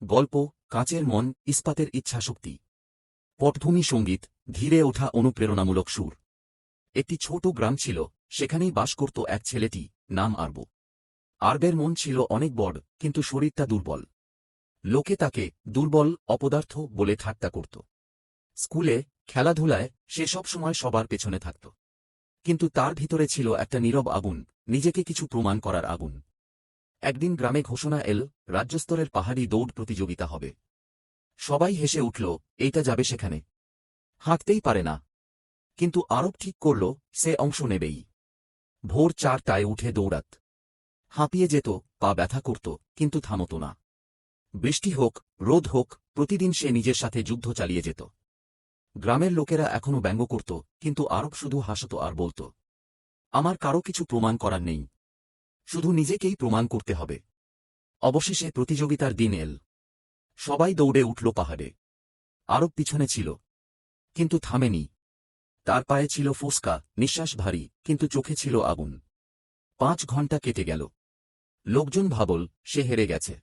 গল্প কাঁচের মন, ইস্পাতের ইচ্ছাশক্তি। পটভূমি সঙ্গীত, ধীরে ওঠা অনুপ্রেরণামূলক সুর। একটি ছোট গ্রাম ছিল, সেখানেই বাস করত এক ছেলেটি, নাম আরব। আরবের মন ছিল অনেক বড়, কিন্তু শরীরটা দুর্বল। লোকে তাকে দুর্বল, অপদার্থ বলে ঠাট্টা করত। স্কুলে, খেলাধুলায় সে সবসময় সবার পেছনে থাকত। কিন্তু তার ভিতরে ছিল একটা নীরব আগুন, নিজেকে কিছু প্রমাণ করার আগুন। একদিন গ্রামে ঘোষণা এল, রাজ্যস্তরের পাহাড়ি দৌড় প্রতিযোগিতা হবে। সবাই হেসে উঠল, এইটা যাবে সেখানে, হাঁটতেই পারে না। কিন্তু আরব ঠিক করল, সে অংশ নেবেই। ভোর 4টায় উঠে দৌড়াত। হাঁপিয়ে যেত, পা ব্যথা করত, কিন্তু থামত না। বৃষ্টি হোক, রোদ হোক, প্রতিদিন সে নিজের সাথে যুদ্ধ চালিয়ে যেত। গ্রামের লোকেরা এখনও ব্যঙ্গ করত, কিন্তু আরব শুধু হাসত আর বলত, আমার কারো কিছু প্রমাণ করার নেই, শুধু নিজেকেই প্রমাণ করতে হবে। অবশেষে প্রতিযোগিতার দিন এল। সবাই দৌড়ে উঠল পাহাড়ে। আরব পিছনে ছিল, কিন্তু থামেনি। তার পায়ে ছিল ফোস্কা, নিঃশ্বাস ভারী, কিন্তু চোখে ছিল আগুন। 5 ঘন্টা কেটে গেল। লোকজন ভাবল, সে হেরে গেছে।